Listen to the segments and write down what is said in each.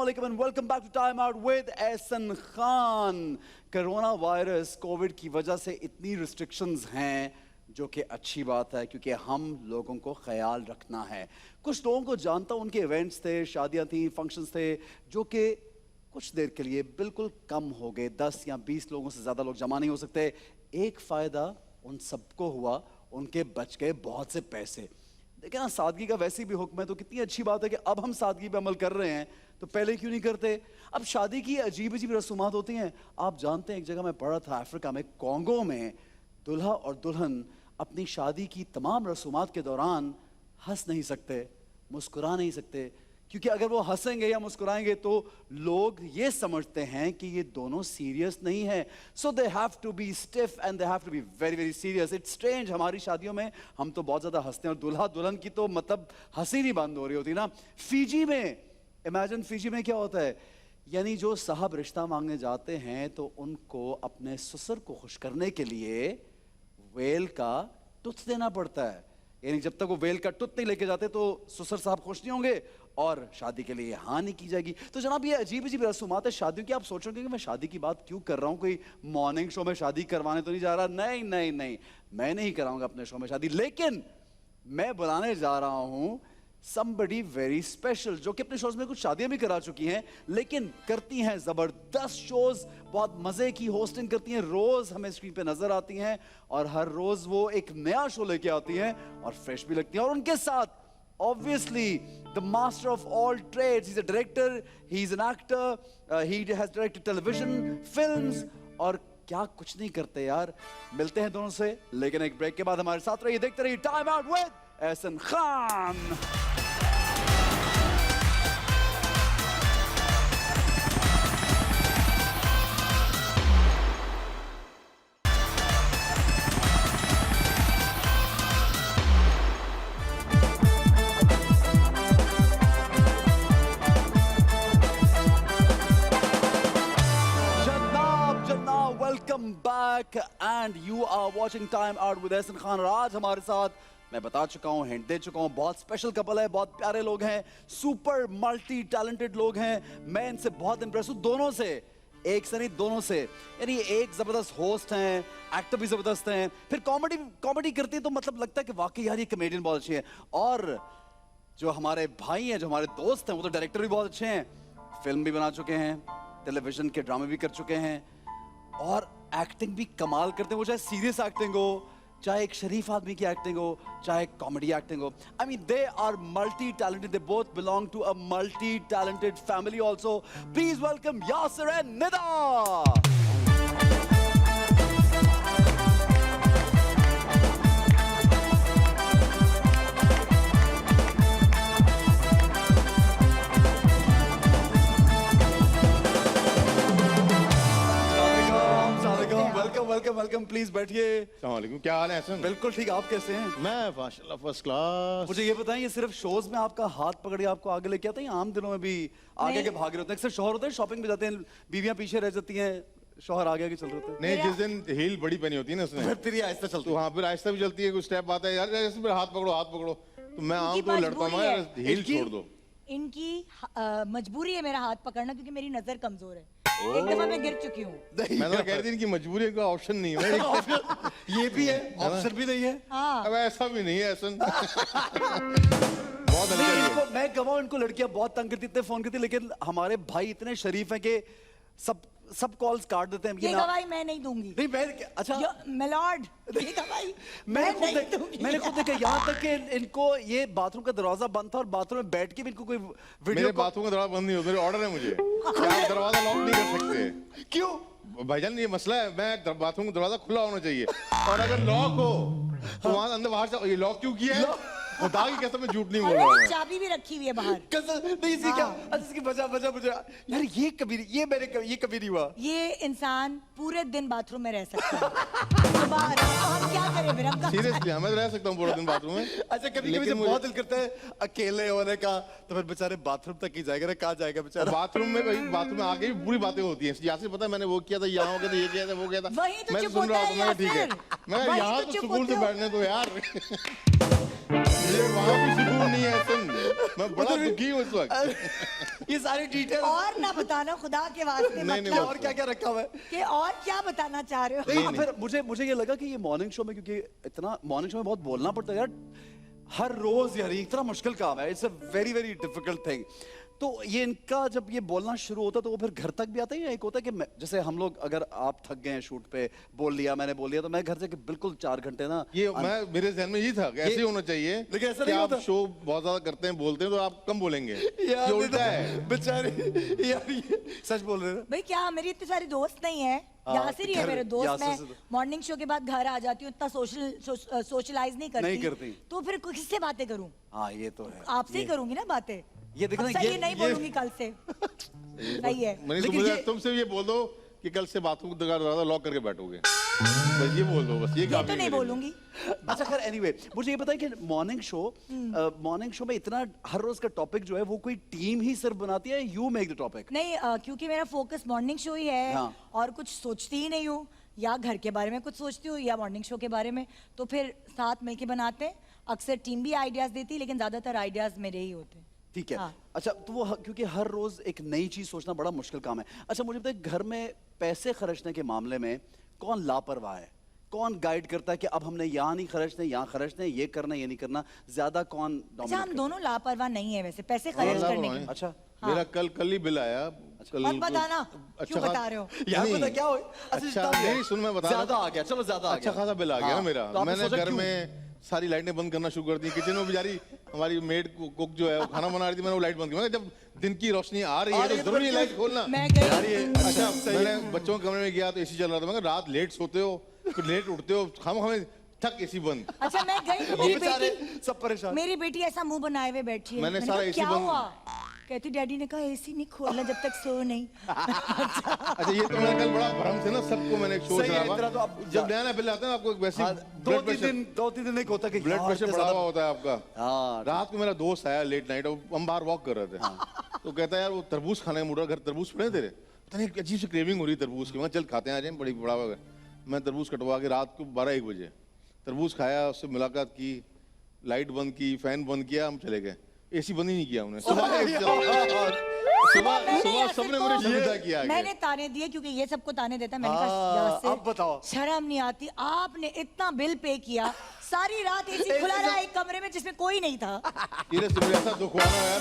अस्सलामुअलैकुम and welcome back to time out with Ehsan Khan. Coronavirus covid की वजह से इतनी रिस्ट्रिक्शंस हैं जो कि अच्छी बात है क्योंकि हम लोगों को ख्याल रखना है। कुछ लोगों को जानता हूँ, उनके इवेंट्स थे, शादियाँ थी, फंक्शंस थे जो कि कुछ देर के लिए बिल्कुल कम हो गए। 10 या 20 लोगों से ज़्यादा लोग जमा नहीं हो सकते। एक फ़ायदा उन सबको हुआ, उनके बच गए बहुत से पैसे। देखिए ना, सादगी का वैसे भी हुक्म है, तो कितनी अच्छी बात है कि अब हम सादगी पे अमल कर रहे हैं, तो पहले क्यों नहीं करते। अब शादी की अजीब अजीब रसूमात होती हैं। आप जानते हैं, एक जगह मैं पढ़ा था अफ्रीका में, कॉन्गो में, दुल्हा और दुल्हन अपनी शादी की तमाम रसूमात के दौरान हंस नहीं सकते, मुस्कुरा नहीं सकते, क्योंकि अगर वो हंसेंगे या मुस्कुराएंगे तो लोग ये समझते हैं कि ये दोनों सीरियस नहीं है। So they have to be stiff and they have to be very very serious. It's strange, हमारी शादियों में हम तो बहुत ज़्यादा हंसते हैं और दुल्हा दुल्हन की तो मतलब हंसी नहीं बंद हो रही होती ना। फीजी में, इमेजिन फीजी में क्या होता है, यानी जो साहब रिश्ता मांगने जाते हैं तो उनको अपने ससुर को खुश करने के लिए वेल का टुथ देना पड़ता है। यानी जब तक वो वेल का टुथ नहीं लेके जाते तो ससुर साहब खुश नहीं होंगे और शादी के लिए हाँ नहीं की जाएगी। तो जनाब, ये अजीब अजीब रसूमात है शादियों की। आप सोचोगे कि मैं शादी की बात क्यों कर रहा हूँ, कोई मॉर्निंग शो में शादी करवाने तो नहीं जा रहा। नहीं नहीं नहीं, मैं नहीं कराऊंगा अपने शो में शादी, लेकिन मैं बुलाने जा रहा हूँ somebody very special जो कि अपने शोज में कुछ शादियां भी करा चुकी हैं, लेकिन करती हैं जबरदस्त शोज, बहुत मजे की होस्टिंग करती हैं, रोज हमें स्क्रीन पे नजर आती हैं और हर रोज वो एक नया शो लेके आती हैं और फ्रेश भी लगती हैं। और उनके साथ obviously the master of all trades, he's a director, he's an actor, he has directed television, films और क्या कुछ नहीं करते यार। मिलते हैं दोनों से, लेकिन एक ब्रेक के बाद हमारे साथ रहिए, देखते रहिए time out with Ehsan Khan. Welcome back and you are watching time out with Ehsan Khan. और आज हमारे साथ, मैं बता चुका हूं, हिंट दे चुका हूं, बहुत स्पेशल कपल है, बहुत प्यारे लोग हैं, सुपर मल्टी टैलेंटेड लोग हैं। मैं इनसे बहुत इंप्रेस हूं, दोनों से, एक से नहीं दोनों से। यानी एक जबरदस्त होस्ट हैं, एक्टर भी जबरदस्त हैं, फिर कॉमेडी करती है तो मतलब लगता है कि वाकई यार ये कॉमेडियन बहुत अच्छी है। और जो हमारे भाई हैं, जो हमारे दोस्त हैं, वो तो डायरेक्टर भी बहुत अच्छे हैं, फिल्म भी बना चुके हैं, टेलीविजन के ड्रामे भी कर चुके हैं और एक्टिंग भी कमाल करते हैं। वो चाहे सीरियस एक्टिंग हो, चाहे एक शरीफ आदमी की एक्टिंग हो, चाहे कॉमेडी एक्टिंग हो। I mean they are multi talented, they both belong to a multi talented family also. Please welcome Yasir and Nida. Welcome welcome, please बैठिए। अस्सलाम वालेकुम, क्या हाल है एहसन? बिल्कुल ठीक, आप कैसे हैं? मैं माशाल्लाह फर्स्ट क्लास। मुझे ये बताएं, ये सिर्फ शोज में आपका हाथ पकड़ के आपको आगे लेके आते हैं, आम दिनों में भी आगे के भाग रहे होते हैं? अक्सर शौहर होते हैं, शॉपिंग पे जाते हैं, बीवियां पीछे रह जाती हैं, शौहर आगे आगे चल रहे होते हैं। नहीं, जिस दिन हील बड़ी पहनी होती है ना उसने, फिर ये आहिस्ता चलती तो हाँ, फिर आहिस्ता भी चलती है, कुछ स्टेप आता है यार, जैसे फिर हाथ पकड़ो, तो मैं आम तो लड़ता हूँ यार, हील छोड़ दो। इनकी मजबूरी है मेरा हाथ पकड़ना, क्योंकि मेरी नजर कमजोर है। एक दफा मैं गिर चुकी हूँ। मैं तो कह रही थी इनकी मजबूरी का ऑप्शन नहीं है। ये भी है, ऑप्शन भी नहीं है। हाँ। अब ऐसा भी नहीं है एहसन। बहुत इनको मैं कहूँ, इनको लड़कियां बहुत तंग करती, इतने फोन करती, लेकिन हमारे भाई इतने शरीफ हैं कि सब कॉल्स काट देते हैं। ये गवाही मैं नहीं दूंगी। नहीं, मैं अच्छा मिलॉर्ड, ये गवाही मैंने खुद देखा, यहाँ तक कि इनको ये बाथरूम का दरवाजा बंद था और बाथरूम में बैठ के भी इनको कोई वीडियो, मेरे बाथरूम का दरवाजा बंद नहीं होता, मेरे ऑर्डर है मुझे कि आप दरवाजा लॉक नहीं कर सकते। क्यों भाईजान, ये मसला है, मैं बाथरूम का दरवाजा खुला होना चाहिए और अगर लॉक हो तो वहां अंदर बाहर से, ये लॉक क्यों किया है? खुदा की कसम, मैं झूठ नहीं बोल रहा हूं। चाबी भी रखी हुई है बाहर। कसम नहीं, इसी क्या, इसकी बजा यार, ये कभी नहीं हुआ। ये इंसान पूरे दिन बाथरूम में रह सकता है। तो हम क्या करें फिर? हम सीरियसली मैं रह सकता हूँ पूरा दिन बाथरूम में। अच्छा, कभी कभी जब बहुत दिल करता है अकेले होने का, तो फिर बेचारे बाथरूम तक ही जाएगा ना, कहाँ जाएगा बेचारा? बाथरूम में आके भी बुरी बातें होती हैं। यासिर पता है, मैंने वो किया था, यहाँ हो गया था, ये किया था, वो किया था, मैं सुन रहा था, ठीक है, मैं यहाँ तो सुकून से बैठने दो यार। वहाँ भी सुकून नहीं है, मैं बड़ा दुखी हूँ इस वक्त। ये सारी डिटेल और ना बताना खुदा के वास्ते, नहीं, मतलब और क्या क्या रखा हुआ है। कि और क्या बताना चाह रहे हो? नहीं, फिर मुझे ये लगा कि ये मॉर्निंग शो में, क्योंकि इतना मॉर्निंग शो में बहुत बोलना पड़ता है यार, हर रोज यार, इतना मुश्किल काम है, it's a very very difficult thing. तो ये इनका जब ये बोलना शुरू होता है तो वो फिर घर तक भी आता है, या एक होता है कि जैसे हम लोग, अगर आप थक गए हैं शूट पे, बोल लिया, मैंने बोल लिया, तो मैं घर से कि बिल्कुल 4 घंटे ना ये मैं मेरे ज़हन में यही था कि ऐसे ही होना चाहिए, लेकिन ऐसा कि नहीं आप होता। शो बहुत ज्यादा करते हैं, बोलते हैं, तो आप कम बोलेंगे। यार ये उल्टा है। बेचारे यार, ये सच बोल रहे हैं ना। भाई क्या मेरी इतनी सारी दोस्त नहीं है, यहाँ से नहीं है घर- मेरे यहाँ दोस्त। से मैं तो- मॉर्निंग शो के बाद घर आ जाती हूँ, इतना सोशलाइज नहीं करती। तो फिर किससे बातें करूँ? हाँ ये तो है, आपसे ही करूंगी ना बातें। ये देखना, अब से ये नहीं बोलूंगी कल से। सही है। मैंने तो लेकिन मुझे ये- तुमसे ये बोल दो कि कल से बाथरूम का दरवाजा लॉक करके बैठोगे, बस ये बोल दो, बस ये ये काफी तो है नहीं मेरे लिए। बोलूंगी। अच्छा खैर, एनीवे मुझे ये बताइए कि मॉर्निंग शो में इतना हर रोज का टॉपिक जो है वो कोई टीम ही सिर्फ बनाती है, यू मेक द टॉपिक? नहीं क्योंकि मेरा फोकस मॉर्निंग शो ही है, हाँ। और कुछ सोचती ही नहीं हूँ, या घर के बारे में कुछ सोचती हूँ या मॉर्निंग शो के बारे में, तो फिर साथ मिलके बनाते हैं। अक्सर टीम भी आइडियाज देती है, लेकिन ज्यादातर आइडियाज मेरे ही होते हैं। ठीक है। हाँ। अच्छा, तो वो क्योंकि हर रोज एक नई चीज सोचना बड़ा मुश्किल काम है। अच्छा मुझे बताइए, घर में पैसे खर्चने के मामले में कौन लापरवाह है? कौन गाइड करता है कि अब हमने यहाँ नहीं खर्चने, यहाँ खर्चने, ये करना, ये नहीं करना? ज्यादा कौन अच्छा, dominate हम करता दोनों लापरवाह नहीं है वैसे पैसे हाँ, खर्च करने लापरवाह के। नहीं। अच्छा। मेरा कल ही बिल आया। कल मत बताना, क्यों बता रहे हो? यार नहीं। पता क्या हो? अच्छा नहीं, सुन मैं बता रहा ज्यादा हूं। आ गया, चलो ज्यादा आ अच्छा गया। खासा बिल आ गया ना हाँ, मेरा। तो आपने मैंने सोचा घर क्यों? में सारी लाइटें बंद करना शुरू कर दी। किचन में बेचारी हमारी मेड कुक जो है वो खाना बना रही थी, मैंने वो लाइट बंद की। मैं कहा, जब दिन की रोशनी आ रही है तो जरूरी है लाइट खोलना। मैं गई। यार ये अच्छा मैंने बच्चों के कमरे में गया तो एसी चल रहा था। मैं कहा, रात लेट सोते हो, फिर लेट उठते हो, खाम ठक एसी बंद। अच्छा मैं गई तो वो मेरी बेचारे बेटी, सब परेशान। मेरी बेटी ऐसा मुंह बनाए हुए बैठी है। मैंने कहा, सारा AC क्या बंद- हुआ? कहती डैडी ने कहा एसी नहीं खोलना जब तक सो नहीं। अच्छा ये तो मैंने कल बड़ा भ्रम से ना सबको मैंने एक शो सही है, चला। इतना तो आप- जब नया नया बिल आता है ना, आपको वैसे हाँ, ब्लड प्रेशर 2-3 दिन एक होता है कि ब्लड यार, प्रेशर इतना बढ़ा हुआ ज्यादा- होता है आपका। हाँ। रात को मेरा दोस्त आया लेट नाइट, हम बाहर वॉक कर रहे थे। तो कहता है यार वो तरबूज खाने का मूड है, घर तरबूज पड़े तेरे? पता नहीं अजीब सी क्रेविंग हो रही है तरबूज की। मैं चल खाते हैं आज, बड़ी बड़ा हो गया। मैं तरबूज कटवा के रात को 12-1 बजे तरबूज खाया, उससे मुलाकात की, लाइट बंद की, फैन बंद किया, हम चले गए। एसी बंद ही नहीं किया उन्हें। सुबह मैंने सुबह ऐसे सबने तो- मुझे सुविधा किया आगे। मैंने ताने दिए क्योंकि ये सबको ताने देता है। मैंने हाँ, कहा यार से अब बताओ। शर्म नहीं आती, आपने इतना बिल पे किया, सारी रात एसी खुला रहा एक कमरे में जिसमें कोई नहीं था। ये मुझे ऐसा दुख हुआ ना यार,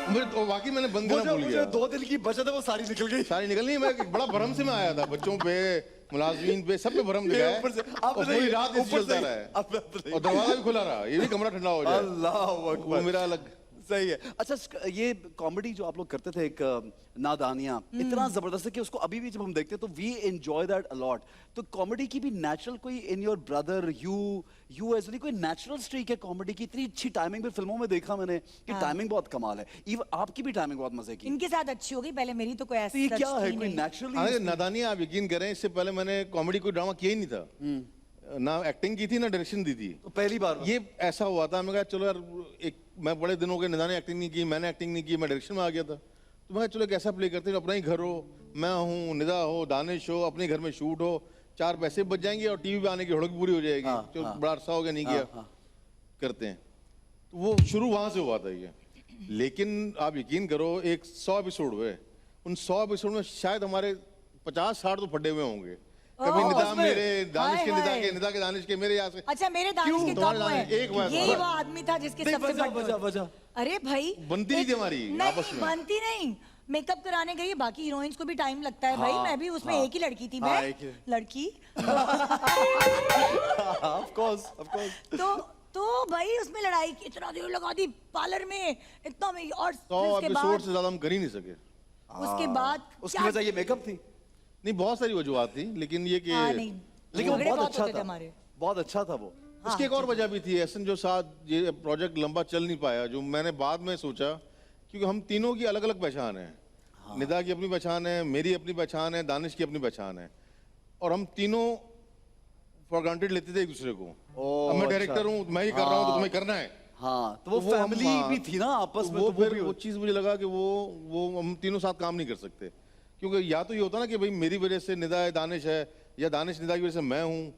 मुझे तो वाकई मैंने बंद करना भूल मुझे गया। 2 दिन की बचत है वो सारी निकल गई। सारी निकलनी, मैं एक बड़ा भरम से मैं आया था, बच्चों पे, मुलाजमीन पे, सब पे भरम ये दिखाया। ऊपर से आप और पूरी रात एसी ऊपर चलता से- रहा है अब बताइए। और दरवाजा भी खुला रहा, ये भी कमरा ठंडा हो जाए। अल्लाह वो अकबर। मेरा अलग। सही है। अच्छा ये कॉमेडी जो आप लोग करते थे, एक नादानियाँ, इतना जबरदस्त है कि उसको अभी भी जब हम देखते हैं तो वी एंजॉय दैट अलॉट। तो कॉमेडी की भी नेचुरल कोई in your brother you as कोई नेचुरल स्ट्रीक है कॉमेडी की? इतनी अच्छी टाइमिंग भी फिल्मों में देखा मैंने कि टाइमिंग बहुत कमाल है। इवन आपकी भी टाइमिंग बहुत मजे की। इनके साथ अच्छी हो गई, पहले मेरी तो कोई तो ये ऐसी क्या है, थी कोई नहीं। नेचुरली? अरे नादानी, आप यकीन करें, इससे पहले मैंने कॉमेडी कोई ड्रामा किया ही नहीं था। ना एक्टिंग की थी ना डायरेक्शन दी थी। तो पहली बार ये ऐसा हुआ था, मैं कहा चलो यार, एक मैं बड़े दिन हो गए निदान ने एक्टिंग नहीं की, मैंने एक्टिंग नहीं की, मैं डायरेक्शन में आ गया था। तो मैं कहा चलो कैसा प्ले करते हैं, अपना ही घर हो, मैं हूँ, निदा हो, दानिश हो, अपने घर में शूट हो, 4 पैसे बच जाएंगे और टीवी पे आने की हड़क पूरी हो जाएगी। हाँ, जो हाँ। बड़ा अरसा हो गया नहीं हाँ, किया, हाँ। करते हैं। तो वो शुरू वहां से हुआ था ये। लेकिन आप यकीन करो, 100 एपिसोड हुए, उन 100 एपिसोड में शायद हमारे 50-60 तो फटे हुए होंगे। कभी ओह, निदा उसमें? मेरे, दानिश के हाय, निदा हाय। के, निदा के दानिश के, मेरे यहाँ से। अच्छा मेरे दानिश के तुम्हारे कब हुए? दानिश, एक बार यही वो आदमी था जिसके नहीं, सबसे वजह- बड़े वजह- वजह। अरे भाई बनती नहीं थी हमारी आपस नहीं में। बनती नहीं। मेकअप कराने गई, बाकी हीरोइंस को भी टाइम लगता है भाई। हाँ, मैं भी उसमें हाँ। एक ही लड़की थी। हाँ, मैं एक ही। लड़की ऑफ कोर्स। तो भाई उसमें लड़ाई की, इतना देर लगा दी पार्लर में, इतना में, और 100 फिर उसके एपिसोड बाद से ज्यादा हम कर ही नहीं सके। उसके बाद उसकी क्या- वजह ये मेकअप थी। नहीं, बहुत सारी वजूहत थी, लेकिन ये कि हाँ, नहीं लेकिन वो झगड़े बहुत बहुत अच्छा होते थे था, हमारे। बहुत अच्छा था वो। उसकी एक और वजह भी थी, एहसन जो साथ ये प्रोजेक्ट लंबा चल नहीं पाया, जो मैंने बाद में सोचा, क्योंकि हम तीनों की अलग अलग पहचान है। निदा की अपनी पहचान है, मेरी अपनी पहचान है, दानिश की अपनी पहचान है, और हम तीनों फॉर ग्रांटेड लेते थे एक दूसरे को। ओह, अब मैं अच्छा। डायरेक्टर हूँ, मैं ही कर रहा हूँ, तो तुम्हें करना है। हाँ, तो वो तो हम- फैमिली हाँ, भी थी ना आपस में, वो तो वो फिर भी वो चीज़ मुझे लगा कि वो हम तीनों साथ काम नहीं कर सकते, क्योंकि या तो ये होता ना कि भाई मेरी वजह से निदा है, दानिश है, या दानिश निदा की वजह से मैं हूँ,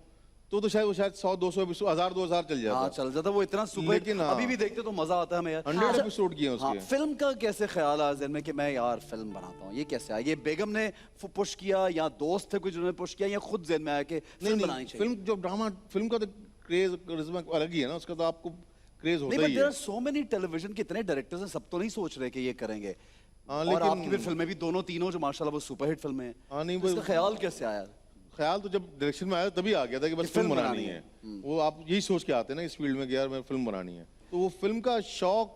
तो शायद वो शायद 100-200 एपिसोड 1000-2000 चल हाँ जाता। चल जाता, वो इतना सुपर, लेकिन हाँ। अभी भी देखते तो मजा आता है हमें यार। 100 एपिसोड किए हैं हाँ, उसके। फिल्म का कैसे ख्याल आया ज़हन में कि मैं यार फिल्म बनाता हूँ, ये कैसे आया? ये बेगम ने पुश किया या दोस्त थे कुछ जिन्होंने पुश किया, या खुद ज़हन में आया कि फिल्म बनानी चाहिए? फिल्म जो ड्रामा फिल्म का तो क्रेज करिश्मा अलग ही है ना, उसका तो आपको क्रेज नहीं, होता बट ही देयर है। आर सो मेनी टेलीविजन के इतने डायरेक्टर्स हैं, सब तो नहीं सोच रहे कि ये करेंगे। हाँ, और लेकिन- आपकी फिर फिल्में भी दोनों तीनों जो माशाल्लाह वो सुपरहिट फिल्में हैं। हाँ, नहीं, तो इसका वो- ख्याल कैसे आया? ख्याल तो जब डायरेक्शन में आया तभी आ गया था कि बस फिल्म बनानी है। वो आप यही सोच के आते हैं ना इस फील्ड में कि यार मैं फिल्म बनानी है, तो वो फिल्म का शौक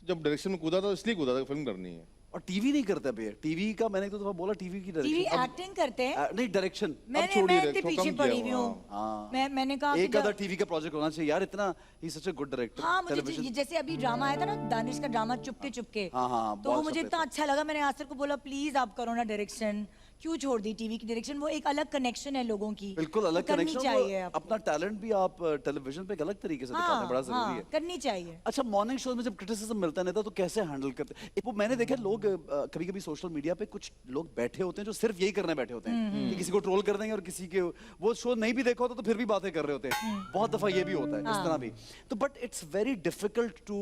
जब डायरेक्शन में कूदा था इसलिए कूदा था कि फिल्म करनी है। और टीवी नहीं करते अभी? टीवी का मैंने एक दो दफा बोला, टीवी की टीवी डायरेक्शन एक्टिंग करते हैं। नहीं, डायरेक्शन मैंने छोड़िए, मैं इतने तो कम पीछे किया पड़ी हुई हुआ, हूँ। मैंने कहा कि एक अदर टीवी का प्रोजेक्ट होना चाहिए यार, इतना ही सच ए गुड डायरेक्टर। हाँ, मुझे जैसे अभी ड्रामा आया था ना, दानिश का ड्रामा चुपके चुपके, हाँ, हाँ, तो वो बहुत मुझे सफेद इतना अच्छा लगा। मैंने आसिर को बोला प्लीज आप करो ना डायरेक्शन, क्यों छोड़ दी टीवी की डायरेक्शन? वो एक अलग कनेक्शन है लोगों की, बिल्कुल अलग तो करनी कनेक्शन, चाहिए आपको। अपना टैलेंट भी आप टेलीविजन पे एक अलग तरीके से दिखाते हैं, बड़ा जरूरी है। करनी चाहिए। अच्छा, मॉर्निंग शोज में जब क्रिटिसिज्म मिलता है नेता, तो कैसे हैंडल करते हैं? वो मैंने देखा लोग कभी कभी सोशल मीडिया पे कुछ लोग बैठे होते हैं जो सिर्फ यही करने बैठे होते हैं कि किसी को ट्रोल कर देंगे, और किसी के वो शो नहीं भी देखा होता तो फिर भी बातें कर रहे होते हैं। बहुत दफा ये भी होता है, इस तरह भी। तो but it's very difficult to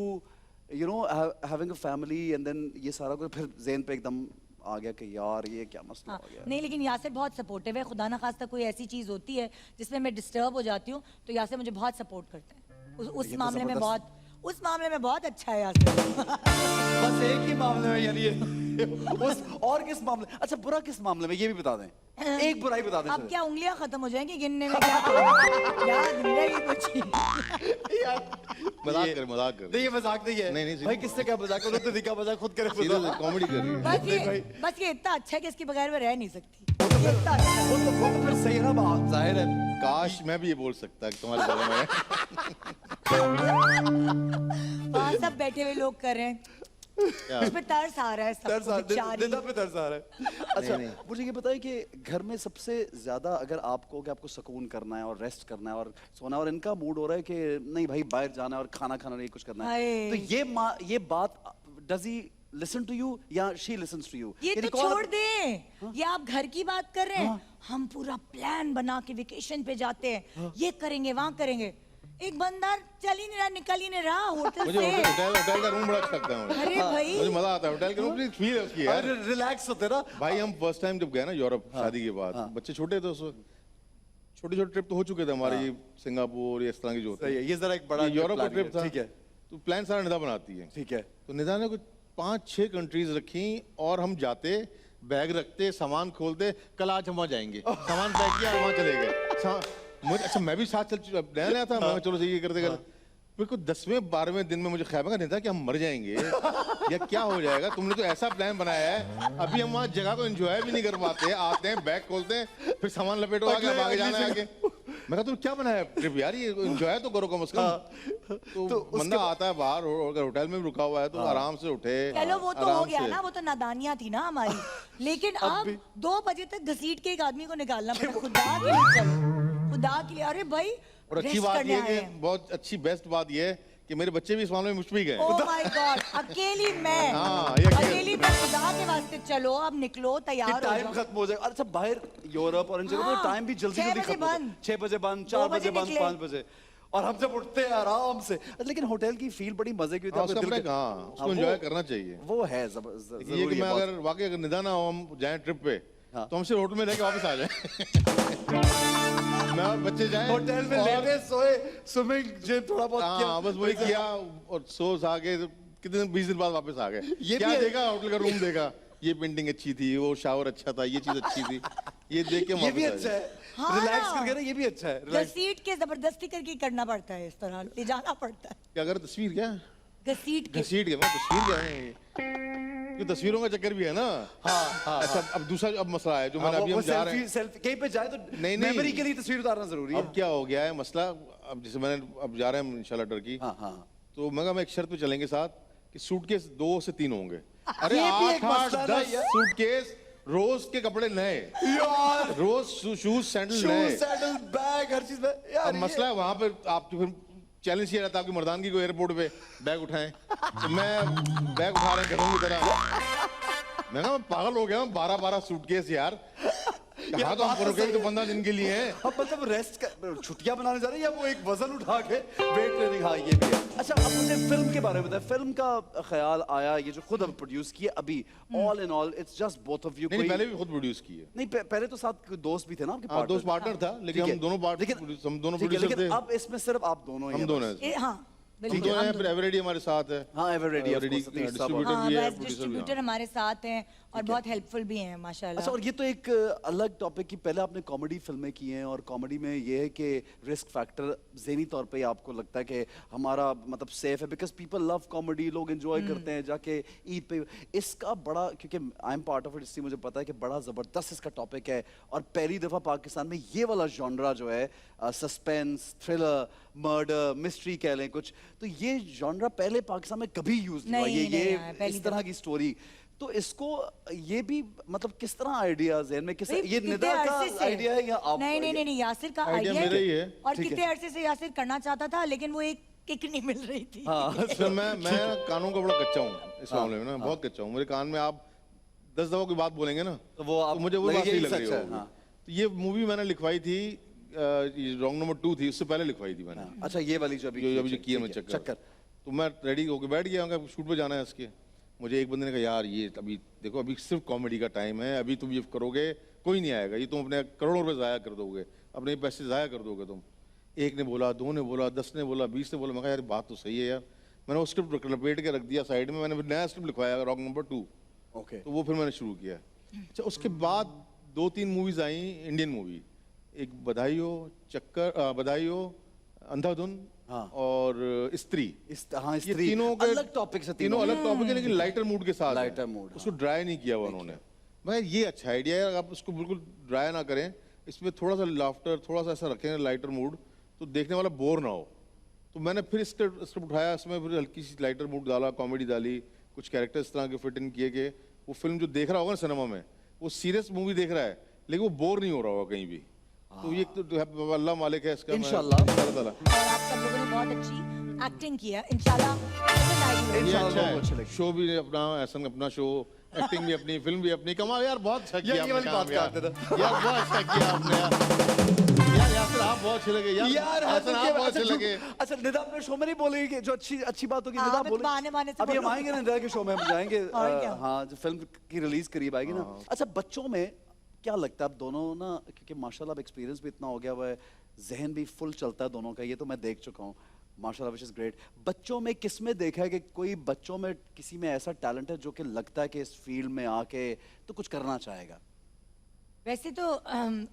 you know having a family and then ये सारा कुछ फिर ज़हन पे एकदम आ गया कि यार ये क्या मसला हाँ, हो गया। नहीं लेकिन यासिर बहुत सपोर्टिव है। खुदा ना खास्ता कोई ऐसी चीज होती है जिसमें मैं डिस्टर्ब हो जाती हूँ तो यासिर मुझे बहुत सपोर्ट करते हैं। उस तो मामले में जबरदस्त। उस मामले में बहुत अच्छा है यासिर। बस एक ही मामले में, यानी ये उस और किस मामले? अच्छा, बुरा किस मामले में ये भी बता दें, एक बुराई बता दें। अब क्या उंगलियां खत्म हो जाएंगी गिनने में? क्या याद नहीं कुछ। मजाक कर नहीं, ये मजाक नहीं है। नहीं, नहीं, भाई किससे क्या मजाक करो, तो दिखा मजाक खुद करे। कॉमेडी कर रही है। बस ये इतना अच्छा है कि इसके बगैर मैं रह नहीं सकती। ये इतना अच्छा है। वो तो फिर सही है ना बात, जाहिर है। काश मैं भी ये बोल सकता कि तुम्हारे बारे में वहाँ सब बैठे हुए लोग कर रहे हैं, उस पे तरस आ रहा है तरस सबको, बेचारी। दिल पे तरस आ रहा है। अच्छा, नहीं। मुझे ये बताइए कि घर में सबसे ज्यादा अगर आपको कि आपको सुकून करना है और रेस्ट करना है और सोना है, और इनका मूड हो रहा है कि नहीं भाई बाहर जाना है और खाना खाना नहीं कुछ करना है, हाय। तो ये बात does he listen to you या शी लिसन्स टू यू? ये तो छोड़ दे, ये आप घर की बात कर रहे हैं। हम पूरा प्लान बना के वेकेशन पे जाते हैं, ये करेंगे वहाँ करेंगे, एक बंदा चल ही नहीं रहा, निकल ही नहीं रहा होटल मुझे से। होटल का रूम बड़ा अच्छा लगता है मुझे। अरे भाई मुझे मजा आता है होटल के रूम की फील है उसकी यार। रिलैक्स होते ना भाई हम फर्स्ट टाइम जब गए ना यूरोप शादी के बाद, बच्चे छोटे थे उस वक्त, छोटे छोटे ट्रिप तो हो चुके थे हमारे, ये सिंगापुर ये इस तरह की जो होते सही हैं। है, ये जरा एक बड़ा यूरोप का planning ट्रिप है, था, ठीक है तो प्लान सारा निदा बनाती है। ठीक है। तो निदा ने कुछ 5-6 कंट्रीज रखी, और हम जाते बैग रखते सामान खोलते, कल आज हम वहाँ जाएंगे, सामान पैक किया वहाँ चले गए। मुझे अच्छा मैं भी साथ चल नया था, मैं चलो ये करते कर मेरे को 10वें 12वें दिन में मुझे ख्याल नहीं था कि हम मर जाएंगे या क्या हो जाएगा। तुमने तो ऐसा प्लान बनाया है, अभी हम वहाँ जगह को एंजॉय भी नहीं कर पाते, आते हैं बैग खोलते हैं फिर सामान लपेटो आगे अब आगे जाना है आगे। मैं कहा तुम क्या बनाया ट्रिप यार, ये एंजॉय तो करो कम से कम। तो बंदा आता है बाहर, अगर होटल में भी रुका हुआ है तो आराम से उठे। चलो वो तो हो आराम गया से। ना, वो तो नादानियां थी ना हमारी। लेकिन अब 2 बजे तक घसीट के एक आदमी को निकालना पड़ा। खुदा के लिए चलो, खुदा के लिए। अरे भाई और अच्छी rest बात करने ये आए कि हैं। बहुत अच्छी बेस्ट बात ये है कि मेरे बच्चे भी इस मामले में मुझ पे ही गए। ओह माय गॉड, अकेली मैं, हाँ, ये अकेले। अकेली मैं। खुदा के वास्ते चलो अब निकलो, तैयार हो टाइम जाओ। खत्म हो जाएगा। अच्छा, बाहर यूरोप और इन जगहों हाँ, में टाइम भी जल्दी 6 जल्दी बजे खत्म होता है। बंद। 6 बजे बंद, 2 4 बजे बजे बंद, निकले। 5 बजे, और हम जब उठते हैं आराम से। लेकिन होटल की फील बड़ी मजे की होती है। उसका आपके दिल अपना के- हाँ, उसको हाँ, एंजॉय वो- करना चाहिए। वो है ये जरूरी कि है मैं बहुत। अगर वाकई अगर निदान हो हम जाएं ट्रिप पे, हाँ। तो हम सिर्फ होटल में रह के वापस आ जाए। मैं और बच्चे जाएं होटल में और- लेटे सोए, स्विमिंग जिम थोड़ा बहुत हाँ किया। बस वही किया और सोच आ गए, कितने 20 दिन बाद वापस आ गए। ये क्या भी है। देखा, होटल का रूम देखा, ये पेंटिंग अच्छी थी, वो शावर अच्छा था, ये चीज अच्छी थी, ये देख के ये भी वापस आ अच्छा गए। है, हाँ रिलैक्स ना। करके ना, ये भी अच्छा है। relax- घसीट के जबरदस्ती करके करना पड़ता है, इस तरह ले जाना पड़ता है। क्या अगर तस्वीर क्या घसीट के। घसीट के, मैं तस्वीर क्या है, ये तस्वीरों का चक्कर भी है ना। हाँ, अच्छा अब दूसरा अब मसला है जो हाँ, मैंने अभी वो हम जा रहे हैं। सेल्फी कहीं पे जाए तो नहीं। मेमोरी के लिए तस्वीर उतारना जरूरी है। अब क्या हो गया है मसला, अब जैसे मैंने अब जा रहे हैं इंशाल्लाह टर्की, हाँ हाँ। तो मैं कहा मैं एक शर्त पे चलेंगे साथ कि सूटकेस 2 से 3 होंगे। अरे ये भी एक 8-8 मसला ना 10 यार। सूटकेस, रोज के कपड़े नए, यार रोज शूज सैंडल शूज, नए। सैडल, बैग, हर चीज में यार। अब मसला है वहां पे आपकी फिर चैलेंज ये रहता है आपकी मर्दानगी को एयरपोर्ट पे बैग उठाएं, तो मैं बैग उठा रहे घरों की तरह। मैं कहा मैं पागल हो गया हूँ, 12-12 सूटकेस यार, हाँ तो हम रुके तो 15 दिन के लिए हैं। अब मतलब रेस्ट छुट्टियां बनाने जा रहे हैं या वो एक वजन उठा के वेट ट्रेनिंग? हाँ ये भी है। अच्छा अब मुझे फिल्म के बारे में बताएं, फिल्म का ख्याल आया ये जो खुद अब प्रोड्यूस किए अभी, all in all it's just both of you? नहीं पहले भी खुद प्रोड्यूस की है। नहीं पहले तो साथ कोई दोस्त भी थे ना आपके हाँ दोस्त पार्टनर था, लेकिन हम दोनों हम दोनों प्रोड्यूसर थे। अब इसमें सिर्फ आप दोनों ही हम हैं दोनों बस। हैं। हाँ हम दोनों हैं, फिर एवरेडी हमारे साथ है। हाँ एवरेडी डिस्ट्रीब्यूटर हाँ भी है, बस प्रोड्यूसर भी डिस्ट्रीब्यूटर है। हमारे साथ हैं और बहुत हेल्पफुल भी हैं माशाल्लाह। अच्छा और ये तो एक अलग टॉपिक की, पहले आपने कॉमेडी फिल्में की हैं और कॉमेडी में ये है कि रिस्क फैक्टर ज़हनी तौर पे आपको लगता है कि हमारा मतलब सेफ है बिकॉज पीपल लव कॉमेडी, लोग एंजॉय करते हैं जाके ईद पे। इसका बड़ा, क्योंकि I am part of it इसलिए मुझे पता है कि बड़ा ज़बरदस्त इसका टॉपिक है और पहली दफ़ा पाकिस्तान में ये वाला जॉनरा जो है सस्पेंस, थ्रिलर, मर्डर, मिस्ट्री कह लें कुछ, तो ये जॉनरा पहले पाकिस्तान में कभी यूज़ नहीं हुआ नहीं, नहीं आया, ये पहली इस तरह की स्टोरी। तो इसको ये भी मतलब किस तरह आइडिया ज़हन में, किस ये निदा का आइडिया है या आप? नहीं यासिर का आइडिया आइडिया मेरा ही है। और ठीक है। कितने अरसे से यासिर करना चाहता था लेकिन वो एक किक नहीं मिल रही थी। हाँ सर मैं कानों का बड़ा कच्चा हूँ इस मामले में ना, बहुत कच्चा हूँ। मेरे कान में आप 10 दफा कोई बात बोलेंगे ना तो वो आप मुझे वो बात यही सही लग रही सच है, होगी। हाँ। तो ये मूवी मैंने लिखवाई थी, रॉन्ग नंबर 2 थी, उससे पहले लिखवाई थी मैंने। अच्छा ये वाली जो जो अभी जो किया मैं ठीक है, चक्कर। तो मैं रेडी होके बैठ गया, उनका शूट पे जाना है इसके। मुझे एक बंदे ने कहा यार ये अभी देखो अभी सिर्फ कॉमेडी का टाइम है, अभी तुम ये करोगे कोई नहीं आएगा, ये तुम अपने करोड़ों रुपए ज़ाया कर दोगे, अपने पैसे ज़ाया कर दोगे तुम। एक ने बोला, 2 ने बोला, 10 ने बोला, 20 ने बोला। मैं कहा यार बात तो सही है यार। मैंने वो स्क्रिप्ट लपेट के रख दिया साइड में, मैंने फिर नया स्क्रिप्ट लिखवाया रॉन्ग नंबर 2। ओके तो वो फिर मैंने शुरू किया। अच्छा उसके बाद 2-3 मूवीज आई इंडियन मूवी, एक बधाई हो, चक्कर, बधाई हो, अंधाधुन हाँ। और स्त्री। हाँ ये स्त्री तीनों के अलग टॉपिक से, तीनों अलग टॉपिक है लेकिन लाइटर मूड के साथ है। Lighter mood, उसको ड्राई नहीं किया हुआ उन्होंने। मैं ये अच्छा आइडिया है, आप उसको बिल्कुल ड्राई ना करें, इसमें थोड़ा सा लाफ्टर, थोड़ा सा ऐसा रखें लाइटर मूड, तो देखने वाला बोर ना हो। तो मैंने फिर स्क्रिप्ट उठाया, इसमें फिर हल्की सी लाइटर मूड डाला, कॉमेडी डाली, कुछ कैरेक्टर इस तरह के फिट इन किए कि वो फिल्म जो देख रहा होगा ना सिनेमा में, वो सीरियस मूवी देख रहा है लेकिन वो बोर नहीं हो रहा होगा कहीं भी। तो ये तो अल्लाह मालिक है इसका। इंशाल्लाह। और आप सब लोगों ने बहुत अच्छी एक्टिंग किया इंशाल्लाह पसंद आएगी। ये इंशाल्लाह अच्छा बहुत अच्छे है, लगे। शो भी अपना, ऐसा अपना शो, एक्टिंग भी अपनी, फिल्म भी अपनी। कमाल यार, बहुत अच्छा किया ये आपने वाली काम बात यार। करते थे। यार बहुत अच्छा किया आपने यार यार आप बहुत अच्छे लगे यार हसन आप के- बहुत अच्छा, अच्छे लगे। अच्छा निदा अपने शो में नहीं बोलेगी कि जो अच्छी बात होगी हाँ, निदा मैं बोले। बहाने से अभी हम बोलूँ। आएंगे ना निदा के शो में, हम जाएंगे और क्या? हाँ जो फिल्म की रिलीज करीब आएगी ना। अच्छा बच्चों में क्या लगता है आप दोनों ना, क्योंकि माशाल्लाह अब एक्सपीरियंस भी इतना हो गया हुआ है, जहन भी फुल चलता है दोनों का, ये तो मैं देख चुका हूँ माशाल्लाह विच इज़ ग्रेट। बच्चों में किस में देखा है कि कोई बच्चों में किसी में ऐसा टैलेंट है जो कि लगता है कि इस फील्ड में आके तो कुछ करना चाहेगा? वैसे तो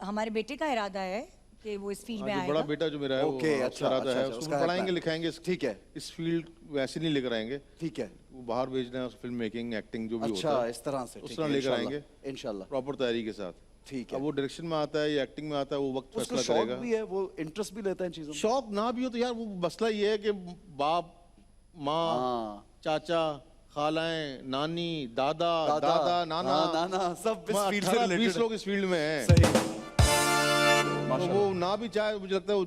हमारे बेटे का इरादा है कि वो इस फील्ड में जो आएगा। बड़ा बेटा जो मेरा है ओके, वो अच्छा, अच्छा रहता है, अच्छा, उसको उसका है पढ़ाएंगे plan। लिखाएंगे, ठीक है। इस फील्ड वैसे नहीं लेकर आएंगे, ठीक है, वो बाहर भेजना है, फिल्म मेकिंग, एक्टिंग जो भी अच्छा होता है इस तरह से उस ठीक तरह है, लेकर इंशाल्लाह, आएंगे इंशाल्लाह। प्रॉपर तैयारी के साथ। ठीक है। अब वो डायरेक्शन में आता है या एक्टिंग में आता है, वो वक्त उसको फैसला शौक करेगा। भी है, वो इंटरेस्ट भी लेता है इन चीजों में। शौक ना भी हो तो यार वो मसला ये है कि बाप, माँ, हाँ। चाचा, खालाएं, नानी, दादा, दादा, दादा, नाना, हाँ, नाना, सब इस फील्ड से 18-20 रिलेटेड लोग इस फील्ड में हैं। सही तो वो ना भी चाहे, मुझे लगता है वो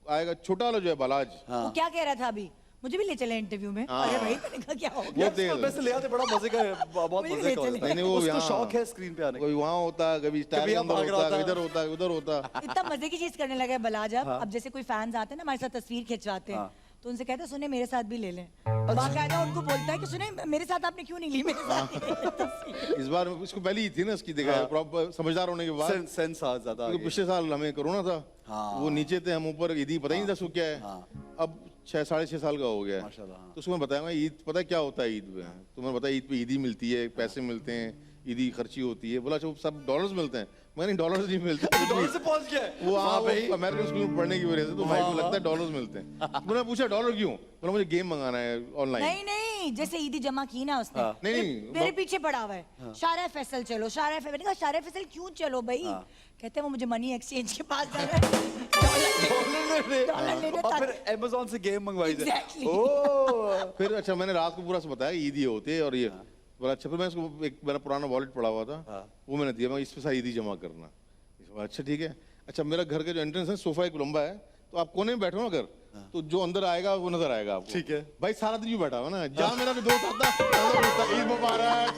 आएगा। छोटा वाला जो है बालाज, हाँ। वो क्या कह रहा था अभी, मुझे भी ले चले इंटरव्यू में। हाँ। अरे भाई मैंने कहा क्या हो वो गया। देख उसको वैसे ले आते, बड़ा मजे का है, बहुत मुझे मजे का ले होता चले। है। नहीं, वो उसको यहाँ- शौक है स्क्रीन पे आने का। कभी वहाँ होता है, कभी स्टाइल कभी के यहाँ अंदर भाग रहा होता है, होता। इधर होता है, उधर होता है। इतना मजे की चीज करने लगा है बलाज अब। अब जैसे कोई फैंस आते हैं ना हमारे साथ तस्वीर खिंचवाते हैं, हाँ। तो उनसे कहता है सुने मेरे साथ भी ले लें। बाकायदा उनको बोलता है कि सुने मेरे साथ आपने क्यों नहीं ली मेरे साथ ही ले लें तस्वीर। इस बार इसको पहली थी ना इसकी, देखा है प्रॉपर समझदार होने के बाद। सेंस आ ज्यादा आ क्योंकि गया। पिछले साल हमें कोरोना था, हाँ। वो नीचे थे, हम ऊपर, ईदी पता ही नहीं था सो क्या है। हाँ। अब 6-6.5 साल का हो गया है। माशाल्लाह, हाँ। तो उसको मैं बताया ईद पता है क्या होता है ईद में, तो मैंने बताया ईद पे ईदी मिलती है, पैसे मिलते हैं, ईदी खर्ची होती है। बोला अच्छा वो सब डॉलर्स मिलते हैं? मैंने डॉलर्स नहीं मिलते। डॉलर से पहुंच गया है। वो हाँ भाई अमेरिकन स्कूल में पढ़ने की वजह से तो भाई को लगता है डॉलर्स मिलते हैं। तो मैंने पूछा डॉलर क्यों? बोला मुझे गेम मंगाना है ऑनलाइन। नहीं नहीं, जैसे ईदी जमा की ना उसने, हाँ। नहीं, मेरे- नहीं, मेरे पीछे पड़ा हुआ है, शारा फैसल चलो, शारा फैसल। मैंने कहा शारा फैसल क्यों चलो भाई? कहते हैं वो मुझे मनी एक्सचेंज के पास जाना है, डॉलर लेने और तक। फिर अमेज़न से गेम मंगवाई थी। Exactly. ओह फिर अच्छा मैंने रात को पूरा से बताया ईद ये होते हैं और ये बोला अच्छा। फिर मैं इसको एक मेरा पुराना वॉलेट पड़ा हुआ था, वो मैंने दिया, मैं इस पे सारी ईदी जमा करना। अच्छा ठीक है। अच्छा मेरा घर का जो एंट्रेंस है सोफा एक लंबा है, तो आप कोने में बैठो ना अगर, तो जो अंदर आएगा वो नजर आएगा आपको। ठीक है। भाई सारा दिन यूं बैठा हुआ ना, जहाँ मेरा भी दोस्त आता ईद मुबारक,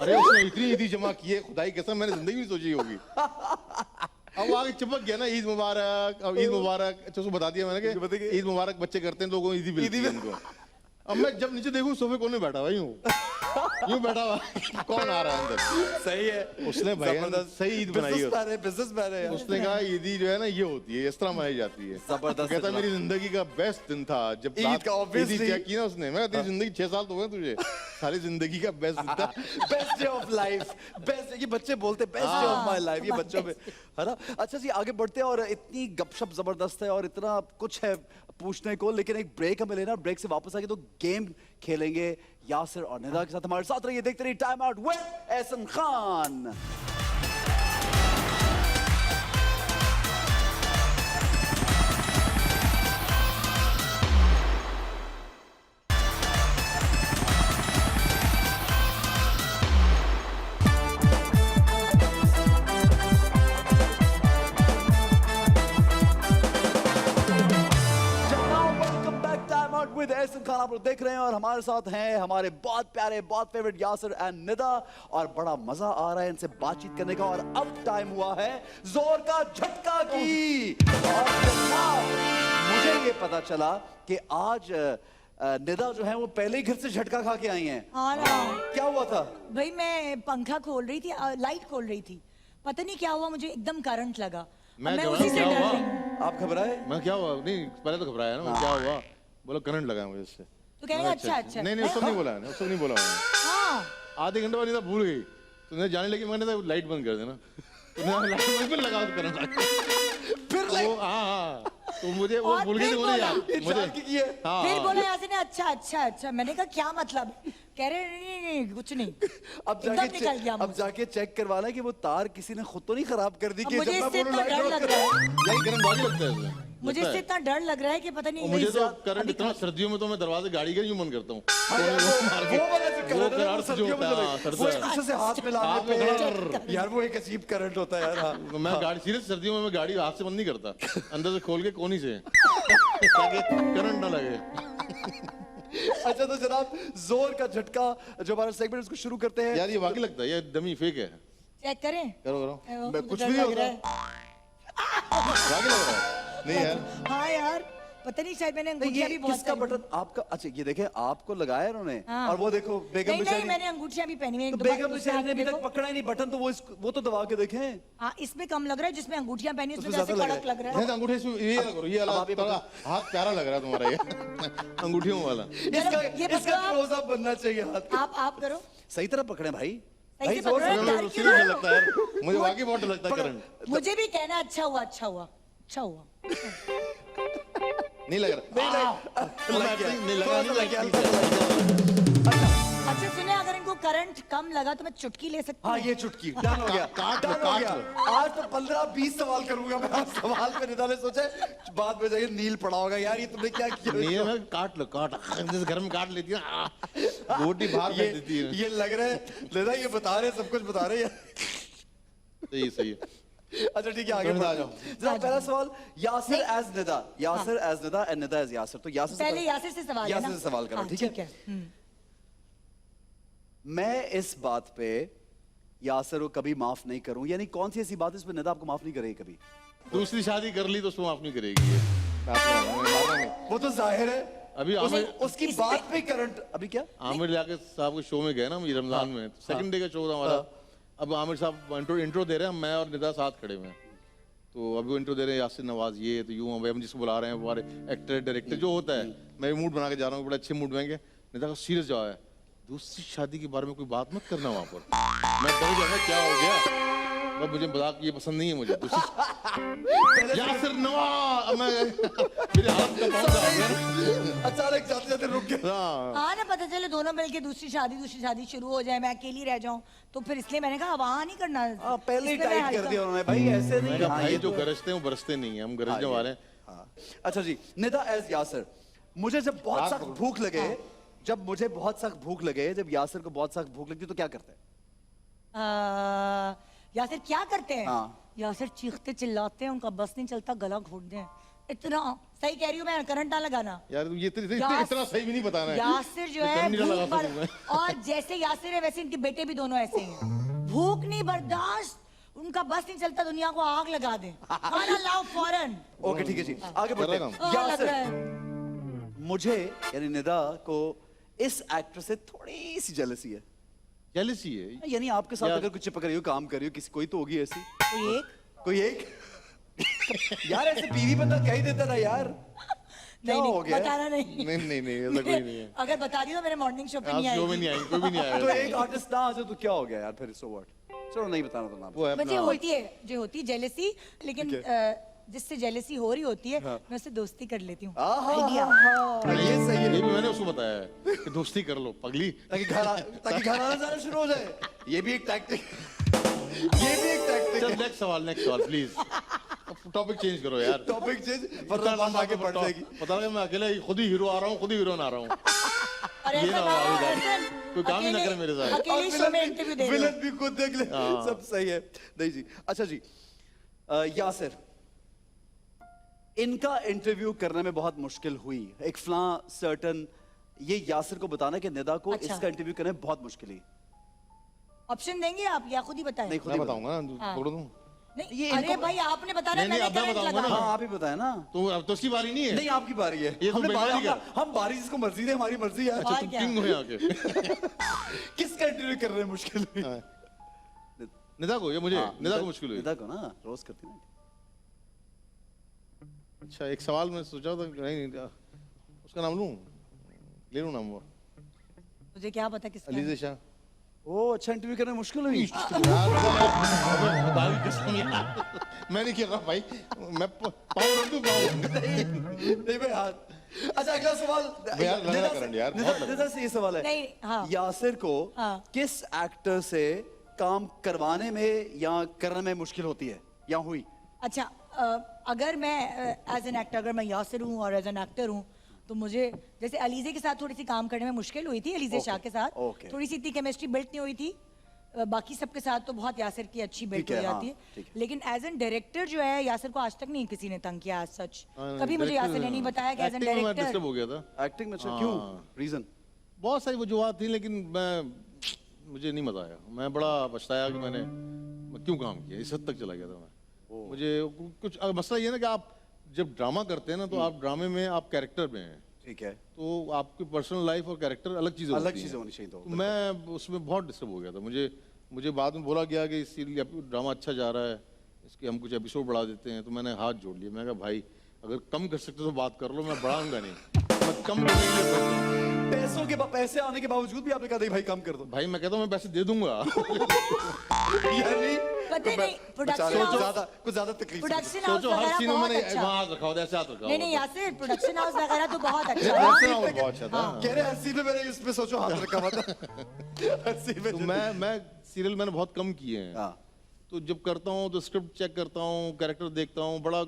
अरे उसने इतनी ईदी जमा की है, खुदाई कसम मैंने जिंदगी में सोची होगी। अब वो आगे चिपक गया ना, ईद मुबारक, अब ईद मुबारक। अच्छा उसको बता दिया मैंने कि ईद मुबारक बच्चे करते हैं, लोगों को ईदी मिलती है उनको। अब मैं जब नीचे देखूं सोफे कोने बैठा हुआ यूं बैठा हुआ, कौन आ रहा है अंदर? सही है, उसने भाई सही ईद बनाई है। बिजनेसमैन है यार। उसने कहा ईदी जो है ना ये होती है, इस तरह मनाई जाती है। जबरदस्त। कहता मेरी जिंदगी का बेस्ट दिन था जब ईद का obviously। ईदी चेक की ना उसने। मैं तेरी जिंदगी 6 साल तो हुए तुझे, सारी जिंदगी का बेस्ट दिन था। Best day of life, best, ये बच्चे बोलते best day of my life, ये बच्चों में है ना। अच्छा जी आगे बढ़ते हैं, और इतनी गपशप जबरदस्त है और इतना कुछ है पूछने को, लेकिन एक ब्रेक हमें लेना, ब्रेक से वापस आके तो गेम खेलेंगे यासिर और निदा के साथ। हमारे साथ रहिए, देखते रहिए time out with Ehsan Khan. With Ehsan Khan आप लोग देख रहे हैं, और हमारे साथ हैं हमारे बहुत प्यारे, बहुत फेवरेट यासिर एंड निदा, और बड़ा मजा आ रहा है इनसे बातचीत करने का। और अब टाइम हुआ है जोर का झटका की। और जनाब मुझे ये पता चला कि आज निदा जो है वो पहले ही घर से झटका खा के आई हैं। हाँ ना। क्या हुआ था? भाई मैं पंखा खोल रही थी, लाइट खोल रही थी, पता नहीं क्या हुआ, मुझे एकदम करंट लगा। मैं उसी से क्या डर हुआ? रही हूँ। आप घबराए? मैं क्या हुआ? नहीं पहले तो घबराया ना, क्या हुआ? बोला करंट लगा मुझे इससे। तो कहेगा अच्छा अच्छा। नहीं नहीं, उसको नहीं बोला मैंने, उसको नहीं बोला मैंने। हाँ आधे घंटे बाद भूल गई, तो जाने लगी, मैंने तो लाइट बंद कर देना, तो लाइट बंद लगा तो करंट लगा। फिर लाइट, हाँ तो मुझे वो और भूल गई फिर थी मुझे यार, ये मुझे जान के किए। हाँ फिर बोला यासिर ने अच्छा अच्छा अच्छा। मैंने कहा क्या मतलब? कह रहे नहीं नहीं नहीं कुछ नहीं। अब एकदम जाके निकल गया अब मुझसे। जाके चेक करवाना कि वो तार किसी ने खुद तो नहीं खराब कर दी अब कि मुझे जब मैं इससे बोलूं इतना लाइट डर बंद लग करो। रहा है, यही करंट भागी लगता है इसमें। मुझे इससे इतना डर लग रहा है कि पता नहीं। मुझे तो अभी करंट इतना, सर्दियों में तो मैं दरवाजे गाड़ी के यूं बंद करता हूँ। हाँ यार, वो वाला जो करंट है ना, वो करंट जो सर्दियों में होता है, जो हाँ, वो एक दूसरे से हाथ मिलाने हाथ में पे यार वो एक अजीब करंट होता है यार। हाँ। मैं गाड़ी सीरियस सर्दियों में मैं गाड़ी हाथ से बंद नहीं करता, अंदर से खोल के कोनी से, ताकि करंट ना लगे। अच्छा तो जनाब जोर का झटका जो हमारा सेगमेंट उसको शुरू करते हैं। यार ये वाकई लगता है, ये डमी फेक है। चेक करें। करो करो, मैं कुछ डर भी नहीं लग रहा होता। है। वाकई लग रहा है। नहीं यार हाँ यार पता नहीं, शायद मैंने नहीं, अंगूठियां ये भी बहुत किसका पहनी बटन आपका? अच्छा ये देखें आपको लगाया उन्होंने, हाँ। और वो देखो बेगम नहीं नहीं बेचारी, मैंने अंगूठियां भी पहनी हुई हैं, तो एक दो बार बेगम दूसरे बेचारी हाथ ने अभी में तक देखो। पकड़ा ही नहीं बटन, तो वो तो दबा के देखें। हाँ इसमें कम लग रहा है, जिसमें अंगूठियां पहनी उसमें उसमें जैसे ज्यादा लग कड़क लग रहा है। नहीं अंगूठे से ये करो, ये अब आप ये वाला हाथ प्यारा लग रहा है तुम्हारा, ये अंगूठियों वाला। इसका ये इसका पकड़ो आप। क्लोजअप बनना चाहिए हाथ का। आप करो। सही तरह पकड़े भाई। सही भाई से जोर पकड़ो। से- डर क्यों सीरियस रहे हो? लगता है यार, मुझे वाकई बहुत डर लगता है करंट। मुझे भी कहना अच्छा हुआ अच्छा हुआ अच्छा हुआ। नहीं लग रहा, नहीं लग गया, नहीं लगा, थोड़ा नहीं सा लग गया, लगा। हल्का सा लग गया। अच्छा सुने, अगर इनको करंट कम लगा तो मैं चुटकी ले सकती हाँ हूँ? ये चुटकी डन हो गया, काट लो, डन हो काट गया। लो। आज तो 15-20 सवाल करूंगा मैं, आज सवाल पे निदा ने सोचे बाद में जाके नील पड़ा होगा यार ये तुमने क्या किया। नहीं मैं काट लो, काट जैसे घर में काट लेती है ना, रोटी बाहर फेंक देती है। ये लग रहा है निदा ये बता रहे हैं, सब कुछ बता रहे हैं। सही है। अच्छा ठीक है आगे निदा बढ़ आ जाओ। जाओ। जरा पहला सवाल Yasir as Nida, Yasir as Nida and Nida as Yasir. तो यासिर पहले यासिर से सवाल है यासिर ना? से सवाल करो, हाँ, ठीक है? हम्म। मैं इस बात पे यासिर को कभी माफ नहीं करूं, यानी कौन सी ऐसी बात है इस पे निदा आपको माफ नहीं करेगी कभी? दूसरी शादी कर ली तो उसको माफ नहीं करेगी ये। मारना नहीं। वो तो जाहिर है। अभी उसकी इस बात पे करंट अभी क्या? आमिर लाके साहब के शो में गए ना हम, ये रमजान में सेकंड डे का शो था हमारा। अब आमिर साहब इंट्रो दे रहे हैं, मैं और निदा साथ खड़े हुए हैं, तो अभी वो इंट्रो दे रहे हैं, यासिर नवाज ये तो यूं भाई हम जिसको बुला रहे हैं हमारे एक्टर डायरेक्टर जो होता है, मैं भी मूड बना के जा रहा हूँ, बड़े अच्छे मूड में हैं। निदा का सीरियस जवाब है, दूसरी शादी के बारे में कोई बात मत करना वहाँ पर। मैं डर गया, क्या हो गया? मैं मुझे मजाक ये पसंद नहीं है मुझे। दूसरी यासिर नवाज, मैं मेरे हाथ का पाँव जा गया। अचानक जाते जाते रुक गए। हाँ हाँ ना, पता चले दोनों मिलके दूसरी शादी शुरू हो जाए, मैं अकेली रह जाऊं, तो फिर इसलिए मैंने कहा वहाँ नहीं करना। हाँ पहले ही इसमें मैं टाइट कर हल्का- दिया उन्होंने, भाई ऐसे नहीं। मैं हाँ, भाई ये जो तो- गरजते हैं वो बरसते नहीं है, हम गरजने वाले हैं। हाँ। अच्छा जी निदा एज यासिर, मुझे जब बहुत सख्त भूख लगे, जब मुझे बहुत सख्त भूख लगे, जब यासिर को बहुत सख्त भूख लगती तो क्या करते हैं? यासिर क्या करते हैं? हाँ। यासिर चीखते चिल्लाते हैं, उनका बस नहीं चलता, गला घोट दें, इतना सही कह रही हूँ मैं, करंट ना लगाना। यार ये यास- इतना सही भी नहीं बताना है। यासिर जो है करंट नहीं लगा भूख पर, सकूं मैं। और जैसे यासिर है वैसे इनके बेटे भी दोनों ऐसे ही हैं। भूख नहीं बर्दाश्त, उनका बस नहीं चलता, दुनिया को आग लगा दे, खाना लाओ फौरन। ओके ठीक है जी, आगे बढ़ते कर हैं। रहा लग यासिर, रहा है। मुझे यानी निदा को इस एक्टर से थोड़ी सी जेलसी है। जेलसी है यानी आपके साथ यार- अगर कुछ चिपक रही हो, काम कर रही हो, किसी कोई तो होगी ऐसी। कोई एक कोई एक यार ऐसे बीवी बंदा कह ही देता ना यार। क्या नहीं हो गया? बताना नहीं। नहीं ऐसा कोई नहीं है। अगर बता दी तो मेरे मॉर्निंग शो पे आज नहीं शो में आएगी। नहीं आएंगे, कोई भी नहीं तो आएगा। एक आर्टिस्ट ना आ जाए तो क्या हो गया यार फिर, सो व्हाट। चलो नहीं बताना तो ना वो है मुझे अपना होती है, जो होती है जेलेसी, लेकिन जिससे जेलेसी हो रही होती है मैं उससे दोस्ती कर लेती हूँ। आइडिया। ये सही है, ये भी मैंने उसको बताया है कि दोस्ती कर लो पगली। ताकि घर आना जाना शुरू हो जाए। ये भी एक टैक्टिक, ये भी एक टैक्टिक चल है। नेक्स्ट सवाल प्लीज। टॉपिक चेंज करो यार। टॉपिक चेंज, वरना बात आगे बढ़ जाएगी। पता लगा मैं अकेले खुद ही हीरो आ रहा हूँ, खुद ही हीरो आ रहा हूँ। और ये ऐसा ना ना हो, आगे ऐसा कोई काम ही ना करे मेरे साथ। अकेले शो में इंटरव्यू दे रहे हो। विलन भी खुद देख ले, सब सही है। नहीं जी, अच्छा जी, यासिर, इनका इंटरव्यू करने में बहुत मुश्किल हुई। एक फ्ला सर्टन, ये यासिर को बताना कि निदा को अच्छा। इसका इंटरव्यू करने में बहुत मुश्किल हुई। ऑप्शन देंगे आप या खुद ही बताएं? नहीं खुद मैं ही बताऊंगा ना, हाँ। छोड़ दूँ। नहीं, ये अरे इनको- भाई आपने बताना, नहीं, मैंने अब मैं करंट बताऊंगा लगाया। ना। हाँ आप ही बताए ना। तो अब तो उसकी बारी नहीं है। नहीं आपकी बारी है। ये तो हमने बेकार ही हम बारी जिसको मर्जी दे, हमारी मर्जी है। और तुम क्या? किंग हो यहाँ के। किसका इंटरव्यू कर रहे हैं मुश्किल हुई? हाँ। निदा को, ये मुझे हाँ, निदा को मुश्किल हुई। निदा को ना रोज करती ना। अच्छा एक सवाल मैं सोचा था, नहीं उसका नाम लूं, ले लूं नाम वो, मुझे क्या पता किसका है? अलीज़े शाह। ओ अच्छा, इंटरव्यू करने में मुश्किल हुई। मैं नहीं खेल रहा भाई, मैं पाँव रख दूं पाँव। नहीं भाई हाथ। अच्छा अगला सवाल यार, लग रहा करंट यार, बहुत लग रहा। निदा से ये सवाल है। नहीं, हाँ। यासिर को हाँ। किस एक्टर से काम करवाने में या करने में मुश्किल होती है या हुई? अच्छा, अगर मैं एज एन एक्टर, अगर मैं यासिर हूँ और एज एन एक्टर हूँ, तो मुझे जैसे अलीजे के साथ थोड़ी सी काम करने में मुश्किल हुई थी, अलीजे शाह के साथ okay. थोड़ी सी इतनी केमिस्ट्री बिल्ट नहीं हुई थी। बाकी सबके साथ तो बहुत यासिर की अच्छी बिल्ट ठीक हो है, जाती हाँ, है, ठीक लेकिन एज एन डायरेक्टर जो है यासिर को आज तक नहीं किसी ने तंग किया as सच। हाँ, कभी मुझे यासिर ने नहीं बताया कि एज एन एक्टिंग में मैं डायरेक्टर। डिस्टर्ब हो गया था। एक्टिंग में अच्छा क्यों? रीजन? बहुत सारी वजूहत थी, लेकिन मुझे नहीं मजा आया। मैं बड़ा पछताया कि मैं क्यों काम किया, इस हद तक चला गया था मैं। मुझे कुछ मसला ये ना कि आप जब ड्रामा करते हैं ना, तो आप ड्रामे में आप कैरेक्टर में हैं, ठीक है, तो आपकी पर्सनल लाइफ और कैरेक्टर अलग चीज़ें अलग होती चीजें हैं। होनी चाहिए। तो तो मैं उसमें बहुत डिस्टर्ब हो गया था। मुझे बाद में बोला गया कि इसीलिए ड्रामा अच्छा जा रहा है, इसके हम कुछ एपिसोड बढ़ा देते हैं। तो मैंने हाथ जोड़ लिया, मैं कहा भाई अगर कम कर सकते तो बात कर लो, मैं बढ़ाऊंगा नहीं। मैं कम करने के लिए पैसे आने के बावजूद भी आपने कहा नहीं भाई कम कर दो। भाई मैं कहता हूँ मैं पैसे दे दूंगा। यानी पता ही नहीं, प्रोडक्शन बेचारे हाउस, कुछ ज्यादा तकलीफ से प्रोडक्शन हाउस सोचो हर वगैरह सीन में बहुत मैंने अच्छा। वहाँ हाथ रखा होता है, ऐसे हाथ रखा नहीं नहीं होता यासिर, प्रोडक्शन हाउस वगैरह तो बहुत अच्छा है। है। प्रोडक्शन हाउस बहुत अच्छा था। कह रहे हैं हर सीन में मैंने इसमें सोचो हाथ रखा हुआ था। हर सीन में तो मैं सीरियल मैंने बहुत कम किए हैं। हाँ। तो जब करता हूँ तो स्क्रिप्ट चेक करता हूँ, कैरेक्टर देखता हूँ, बड़ा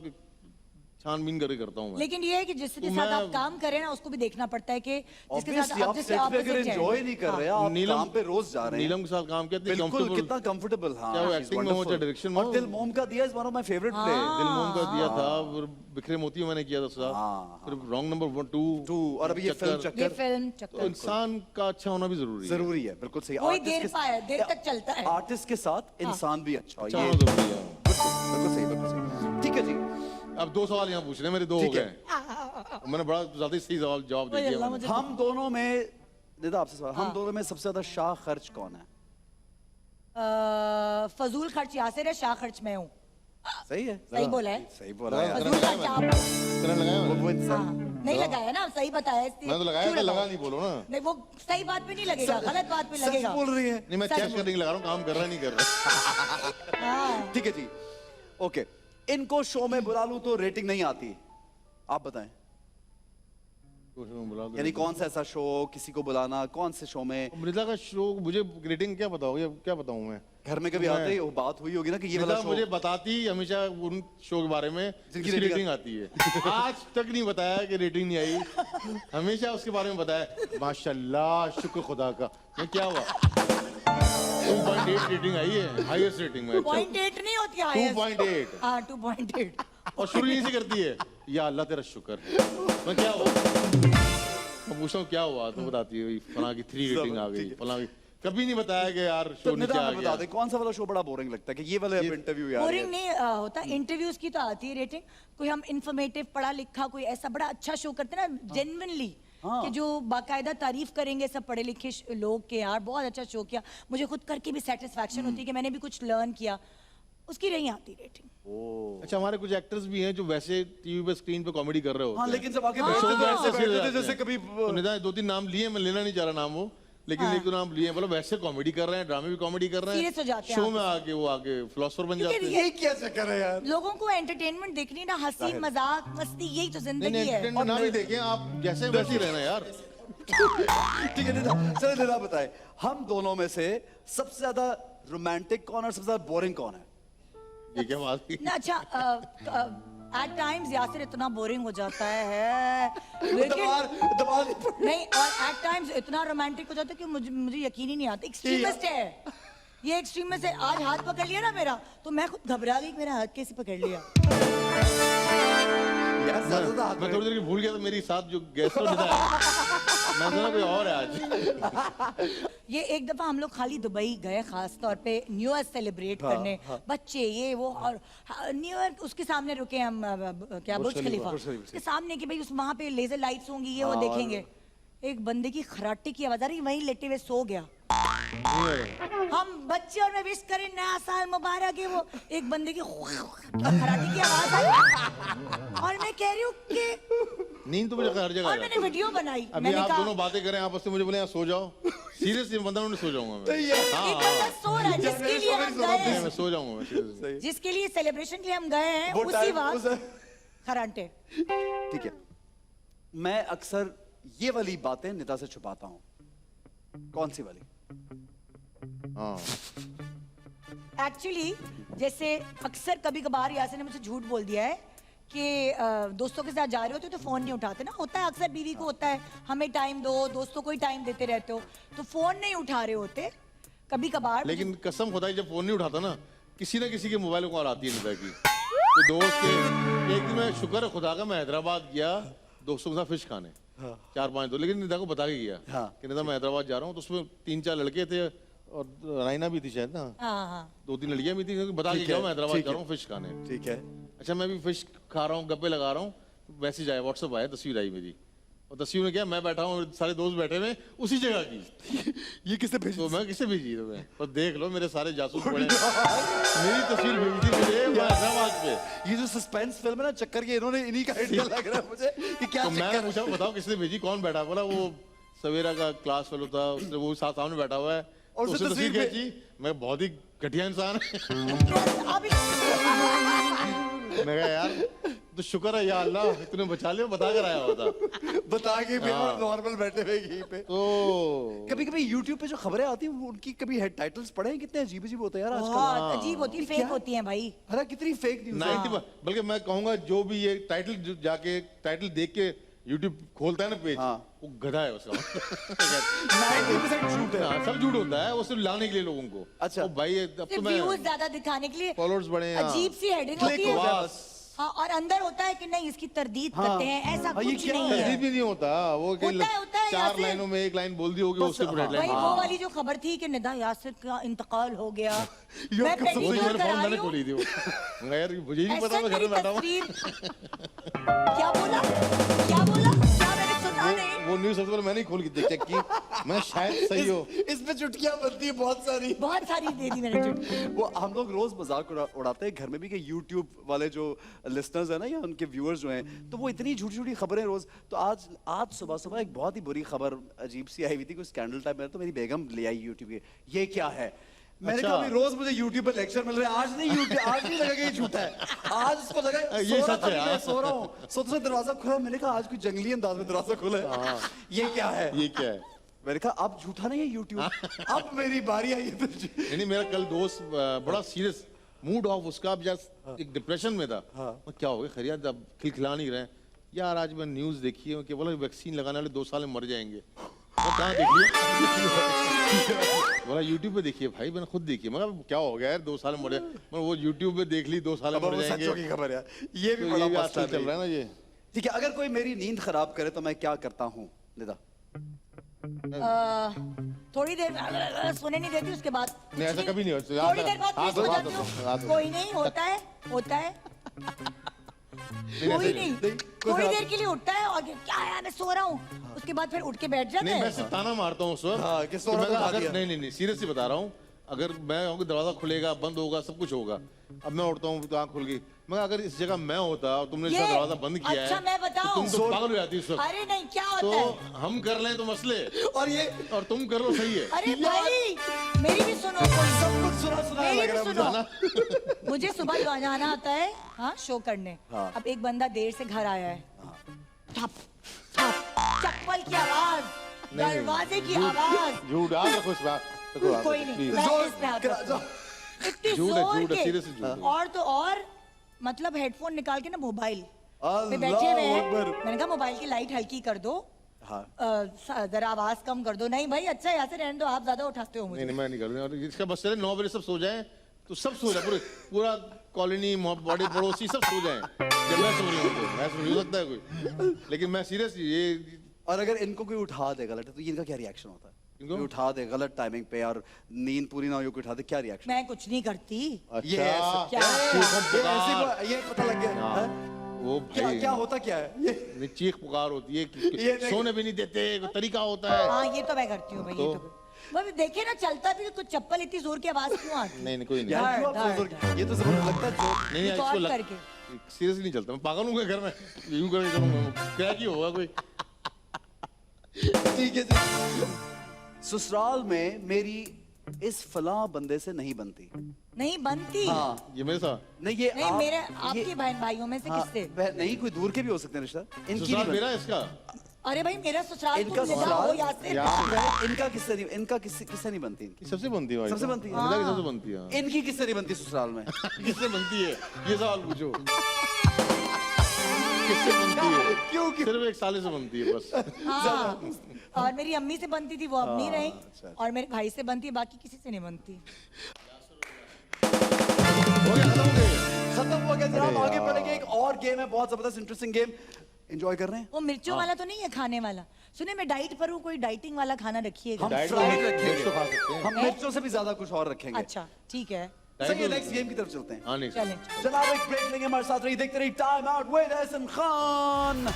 छानबीन करके करता हूँ मैं। लेकिन ये है कि जिसके तो साथ आप मैं- काम करें ना, उसको भी देखना पड़ता है कि जिसके Obviously, साथ आप जिससे सेट पे अगर opposite है। एंजॉय नहीं कर रहे, आप नीलम- काम पे रोज जा रहे हैं। नीलम के साथ काम किया, इतनी बिल्कुल, comfortable- कितना कंफर्टेबल। हाँ, चाहे वो she's acting में हो, wonderful. चाहे direction में और हो। दिल मोम का दिया is one of my favourite play. दिल मोम का दिया था, और बिखरे मोती मैंने किया था साथ। हाँ, फिर रॉन्ग नंबर 2 और अभी ये फिल्म ये चक्कर फिल्म तो चक्कर इंसान का अच्छा होना भी जरूरी है। जरूरी है, बिल्कुल सही। वही Artist देर के- पाए, देर तक चलता है। आर्टिस्ट के साथ इंसान भी अच्छा हो, अच्छा ये होना जरूरी है। बिल्कुल सही, बिल्कुल सही। ठीक है जी, अब 2 सवाल यहाँ पूछ रहे हैं, मेरे 2 हो ठीक है। गए। मैंने बड़ा ज्यादा ही सही जवाब दे ओए दिया अल्लाह, मैंने। मुझे हम दोनों में निदा आपसे सवाल, हम हाँ। दोनों में सबसे ज्यादा शाह खर्च कौन है? फजूल खर्च यासिर है, शाह खर्च मैं हूँ। सही है, सही बोला है। सही बोला यार। फजूल खर्च आप। करंट लगाया मैंने? वो इंसान हाँ, नहीं लगाया ना, सही बताया इसलिए। मैं तो लगाया, क्यों मैं लगा लगाऊं? नहीं बोलो ना। नहीं, वो सही बात पे नहीं लगेगा, गलत बात पे सच लगेगा। बोल रही है। नहीं मैं सच चेक बोल- करने के लगा रहा हूँ, काम कर रहा है नहीं कर रहा। हाँ। ठीक है जी, ओके। इनको शो में बुला लूं तो रेटिंग नहीं आती, आप बताएं। बुला दो। यानी कौन सा ऐसा शो, किसी को बुलाना, कौन से शो में? मृदा का शो मुझे रेटिंग क्या बताओगे, क्या बताऊं मैं? घर में कभी आते ही वो बात हुई होगी ना कि ये वाला मृदा शो मुझे बताती हमेशा उन शो के बारे में जिनकी जिसकी rating रेटिंग आती है। आज तक नहीं बताया कि रेटिंग नहीं आई, हमेशा उसके बारे में बताया माशाल्लाह शुक्र खुदा का। मैं क्या हुआ, 2.8 रेटिंग आई है, हाईएस्ट रेटिंग में। 2.8 नहीं होती है 2.8 हाँ 2.8 और शुरू यहीं से करती है, या अल्लाह तेरा शुक्र। मैं क्या हुआ, मैं पूछता हूँ क्या हुआ तो बताती है फलां की 3 रेटिंग आ गई, फलां की। कभी नहीं बताया कि यार तो शो नीचे निदा आ बता गया। दे कौन सा वाला शो बड़ा बोरिंग लगता है कि ये वाला इंटरव्यू यार बोरिंग नहीं होता, इंटरव्यूज की तो आती है रेटिंग। कोई हम इंफॉर्मेटिव पढ़ा लिखा कोई ऐसा बड़ा अच्छा शो करते हैं ना जेन्युइनली, कि जो बाकायदा तारीफ करेंगे सब पढ़े लिखे लोग के, यार बहुत अच्छा शो किया, मुझे खुद करके भी सेटिस्फैक्शन होती है कि मैंने भी कुछ लर्न किया, उसकी नहीं आती रेटिंग। अच्छा हमारे कुछ एक्टर्स भी हैं जो वैसे टीवी पे स्क्रीन पे कॉमेडी कर रहे होते हाँ हैं। लेकिन जब आके हाँ, बैठते शो तो में ऐसे ऐसे बैठते थे जाते जैसे हैं। कभी तो निदा 2-3 नाम लिए, मैं लेना नहीं चाह रहा नाम वो, लेकिन एक दो नाम लिए, बोला वैसे कॉमेडी कर रहे हैं, ड्रामे भी कॉमेडी कर रहे हैं, Serious हो जाते हैं शो आप। में आके वो आगे फिलोसोफर बन क्योंकि जाते हैं। ये क्या चक्कर है यार? लोगों को एंटरटेनमेंट देखनी ना, हंसी मजाक मस्ती, यही तो नहीं जिंदगी नहीं है। entertainment ना भी देखें आप, जैसे वैसे ही रहना यार। ठीक है निदा, चलो निदा बताए हम दोनों में से सबसे ज्यादा रोमांटिक कौन और सबसे ज्यादा बोरिंग कौन है? ये क्या बात की? ना अच्छा, एट टाइम्स यासिर इतना बोरिंग हो जाता है लेकिन दबा नहीं, और एट टाइम्स इतना रोमांटिक हो जाता है कि मुझे यकीन ही नहीं आता। एक्सट्रीमिस्ट है ये, एक्सट्रीमिस्ट है। आज हाथ पकड़ लिया ना मेरा, तो मैं खुद घबरा गई कि मेरा हाथ कैसे पकड़ लिया। यार ज्यादा हाथ मैं थोड़ी देर की भूल गया था मेरी साथ जो गेस्ट निदा है, मैं सोचा कोई और है आज। ये एक दफा हम लोग खाली दुबई गए, खास तौर पे न्यू ईयर सेलिब्रेट करने, बच्चे ये वो, और न्यू ईयर उसके सामने रुके हम, क्या बुर्ज खलीफा उसके सामने, कि भाई उस वहां पे लेजर लाइट्स होंगी, ये वो देखेंगे। एक बंदे की खराटे की आवाज आ रही, वहीं लेटे हुए सो गया। हम बच्चे और मैं विश करें नया साल मुबारक है, वो एक बंदे की खराटे की आवाज आई और मैं कह रही हूँ कि, नींद तो मुझे हर जगह और आ मैंने जाती है। वीडियो बनाई, अभी मैंने आप कहा दोनों बातें करें आपस में, मुझे बोले यहाँ सो जाओ, सीरियसली 15 मिनट सो जाऊंगा मैं। एक बंदा सो रहा है जिसके लिए हम गए नहीं, हैं, मैं सो जाऊंगा मैं seriously। जिसके लिए सेलिब्रेशन के लिए हम गए हैं, वो उसी टाइम वक्त खराटे। ठीक है, मैं अक्सर ये वाली बातें निदा से छुपाता हूँ। कौन सी वाली? हाँ एक्चुअली जैसे अक्सर कभी कभार यासिर ने मुझसे झूठ बोल दिया है कि दोस्तों के साथ जा रहे होते हो तो फोन नहीं उठाते ना, होता है अक्सर बीवी को होता है, हमें टाइम दो, दोस्तों को ही टाइम देते रहते हो, तो फोन नहीं उठा रहे होते कभी कभार। लेकिन कसम खुदा की जब फोन नहीं उठाता ना, किसी ना किसी के मोबाइल में कॉल आती है निदा की। तो दोस्त के एक दिन मैं शुक्र है खुदा का, मैं हैदराबाद गया दोस्तों के साथ फिश खाने, 4-5 दो, लेकिन निदा को बता के गया कि निदा मैं हैदराबाद जा रहा हूँ। तो उसमें 3-4 लड़के थे और राइना भी थी शायद ना, हाँ 2-3 लड़कियां भी थी, बता के गया मैं हैदराबाद जा रहा हूँ फिश खाने। ठीक है, अच्छा मैं भी फिश खा रहा हूँ, गप्पे लगा रहा हूँ, मैसेज आया, व्हाट्सएप आया, तस्वीर आई मेरी, और तस्वीर में क्या मैं बैठा हूँ, सारे दोस्त बैठे हुए उसी जगह की। ये किसे भेजी? तो मैं किसे भेजी तुम्हें, और देख लो मेरे सारे जासूस पड़े मेरी तस्वीर भेजी थी मुझे हैदराबाद पे। ये जो सस्पेंस फिल्म है ना चक्कर की, इन्होंने इन्हीं का आइडिया लग रहा है मुझे कि क्या तो चक्कर मैंने है। पूछा बताओ किसने भेजी, कौन बैठा, बोला वो सवेरा का क्लास फेलो था, उसने वो साथ सामने बैठा हुआ है, और तो उसने उसने तस्वीर तस्वीर खींची। मैं बहुत ही घटिया इंसान है। अभी मैं कहा यार तो शुक्र है या अल्लाह तूने बचा लिया, बता कर आया हुआ था। बता के भी नॉर्मल बैठे हुए यहीं पे। तो कभी कभी YouTube पे जो खबरें आती हैं वो उनकी कभी हेड टाइटल्स पढ़े हैं? कितने अजीब अजीब होते हैं यार आजकल। बहुत अजीब होती है, फेक होती है भाई। अरे कितनी फेक न्यूज़ है। 90 बल्कि मैं कहूंगा जो भी ये टाइटल जाके टाइटल देख के यूट्यूब खोलता है ना पेज, वो गधा है उसका। 90% झूठ है। हाँ, सब झूठ होता है, वो सिर्फ लाने के लिए लोगों को। अच्छा। ओ भाई अब तो सिर्फ मैं व्यूज ज्यादा दिखाने के लिए, फॉलोअर्स बढ़े हैं। अजीब सी हेडिंग Click होती हो है, जाए बस। हाँ, और अंदर होता है कि नहीं इसकी तरदीद करते हैं, ऐसा हाँ, ये कुछ क्या नहीं है? है। तहरीर भी नहीं होता वो कि होता है 4 यासिर। लाइनों में 1 लाइन बोल दी होगी, उसके ऊपर वही हेडलाइन। वो वाली जो खबर थी कि निदा यासिर का इंतकाल हो गया, मैं कसम पेटी वही टूर मैंने करा फोन रही मैंने हूँ, खोली थी वो। मैं कहा यार मुझे ही नहीं पता, ऐसा मैं घर मेरी में बैठा हूँ। तस्वीर। क्या बोला क्या बोला, क्या मैंने सुना नहीं? वो न्यूज़ सबसे पहले मैंने ही खोल के चेक की, मैं शायद सही हो। इसमें चुटकियां बनती है बहुत सारी। बहुत सारी दे दी मैंने झूठ। वो हम लोग रोज मजाक उड़ाते हैं घर में भी कि YouTube वाले जो लिसनर्स हैं ना या उनके व्यूअर्स जो हैं, तो वो इतनी झूठी झूठी खबरें रोज। तो आज सुबह सुबह एक बहुत ही बुरी खबर अजीब सी आई हुई थी, कोई स्कैंडल टाइप में, तो मेरी बेगम ले आई YouTube पे, ये क्या है? मैंने अच्छा। कहा अभी रोज मुझे YouTube पर लेक्चर मिल रहे हैं, आज नहीं YouTube, आज नहीं लगा कि ये झूठा है, आज उसको लगा ये सो रहा सच था, है, मैं हाँ। सो रहा हूँ, सोते दरवाजा खुला, मैंने कहा आज कोई जंगली अंदाज में दरवाजा खुला है, ये क्या है? ये क्या है? मैंने कहा अब झूठा नहीं है YouTube, अब मेरी बारी आई है फिर। नहीं मेरा कल दोस्त बड़ा सीरियस मूड ऑफ उसका, अब जस्ट एक डिप्रेशन में था। मैं क्या हो गया खैरियत, अब खिलखिला नहीं रहे हैं यार। आज मैं न्यूज़ देखी है कि बोला वैक्सीन लगाने वाले 2 साल में मर जाएंगे। कहाँ देख लिया? बोला यूट्यूब पे देखिए भाई, मैंने खुद देखी। मैं कहा क्या हो गया यार, 2 साल में मरे। मैं वो यूट्यूब पे देख ली, 2 साल में अब मर वो जाएंगे। सच्चों की खबर है, ये भी तो बड़ा ये भी मसला आजकल चल है। रहा है ना ये। ठीक है, अगर कोई मेरी नींद खराब करे तो मैं क्या करता हूँ निदा? थोड़ी देर सोने नहीं देती, उसके बाद नहीं, ऐसा कभी नहीं होता। थोड़ी देर बाद हाँ, फिर सो तो जाती हूँ। कोई नहीं, होता है कोई नहीं, थोड़ी देर के लिए उठता है और क्या यार मैं सो रहा हूँ, उसके बाद फिर उठ के बैठ जाता नहीं, मैं है। सिर्फ ताना मारता हूँ उस वक्त। हाँ, कि सो कि रहा मैं तो कहा, उठा दिया। अगर नहीं, सीरियसली बता रहा हूँ, अगर मैं कहूँ कि दरवाजा खुलेगा, बंद होगा, सब कुछ होगा, अब मैं उठता हूँ तो आँख खुल गई, मैं अगर इस जगह मैं होता और तुमने इसका दरवाजा बंद किया अच्छा है, मैं तो बताऊं, तुम तो पागल हो जाती उस वक्त। अरे नहीं क्या तो होता है, हम कर लें तो मसले, और ये और तुम कर लो सही है। अरे भाई मेरी भी सुनो, सब कुछ सुना मेरी लग भी रहा है सुनो। मुझे सुबह जाना आता है हाँ शो करने। हाँ। अब एक बंदा देर से घर आया है, ठप ठप चप्पल की आवाज, दरवाजे की आवाज, झूठ आप रखो इस बात, रखो आप, कोई नहीं please। मैं इस पे आता हूँ। इतनी झूठ है, जोर झूठ है, के, seriously झूठ है। और तो और मतलब हेडफोन निकाल के ना मोबाइल पे अल्लाह बैठे हुए हैं। अकबर। मैंने कहा मोबाइल की लाइट हल्की कर दो, हाँ। जरा आवाज कम कर दो। नहीं भाई अच्छा यहाँ से रहने दो, आप ज्यादा उठाते हो मुझे। नहीं, मैं नहीं कर रहा। और इसका बस चले 9 बजे सब सो जाएं तो सब सो जाए, पूरा कॉलोनी बॉडी पड़ोसी सब सो जाएं जब मैं सो रही हूँ। तो ऐसा नहीं हो सकता है कोई, लेकिन मैं सीरियस ये। और अगर इनको कोई उठा दे गलत है तो इनका क्या रिएक्शन होता है? इनको? कोई उठा दे गलत टाइमिंग पे और नींद पूरी ना हो, कोई उठा दे, क्या रिएक्शन? मैं कुछ नहीं करती। ये ऐसे- क्या? ये पता लग गया हाँ, है? वो क्या भाई क्या होता क्या है ये? नहीं, चीख पुकार होती है ये कि देख- सोने भी नहीं देते, कोई तरीका होता है। हाँ ये तो मैं करती हूँ भाई, ये तो भाई देखिए ना चलता भी तो चप्पल इतनी जोर की आवाज क्यों आती है? नहीं, कोई नहीं। यार क्यों आप डर, जोर- डर। ये तो जबरदस्त लगता है जोक। नहीं, रिकॉर्ड इसको करके। सीरियसली नहीं चलता, मैं पागल हूँ क्या घर में, यूं करके चलूंगा, क्या की होगा कोई। ठीक है जी। ससुराल में मेरी इस फला बंदे से नहीं बनती। नहीं बनती। हाँ, ये मेरे साथ नहीं ये नहीं मेरे ये- आपके बहन भाइयों में से हाँ, किससे? नहीं कोई दूर के भी हो सकते हैं रिश्ता, इनकी ससुराल नहीं मेरा है इसका। अरे भाई मेरा ससुराल इनका तुम ले जाओ ससुराल यहाँ से। बनती। इनका किससे नहीं, इनका किससे नहीं बनती इनकी? सबसे बनती है भाई, सबसे बनती है? मेरा की सबसे बनती है। इनकी किससे नहीं बनती ससुराल में? किससे बनती है ये सवाल पूछो, किससे बनती है? क्यों सिर्फ एक साले से बनती है बस। हाँ और मेरी अम्मी से बनती थी, वो अब नहीं रही, अच्छा। और मेरे भाई से बनती है, बाकी किसी से नहीं बनती। हो गया, खत्म हो गया। खत्म हो गया जनाब, अरे आगे यार। बढ़ेंगे। एक और गेम है, बहुत जबरदस्त इंटरेस्टिंग गेम, एंजॉय कर रहे हैं। वो मिर्चों वाला तो नहीं है खाने वाला? सुने मैं डाइट पर हूँ, कोई डाइटिंग वाला खाना रखिएगा। हम डाइट फ्राइड में रखेंगे। मिर्च तो खा सकते हैं। हम मिर्चों से भी ज्यादा कुछ और रखेंगे। अच्छा ठीक है, सही है, नेक्स्ट गेम की तरफ चलते हैं। हाँ नहीं चलें। जनाब एक ब्रेक लेंगे, हमारे साथ रहिए, देखते रहिए time out with Ehsan Khan.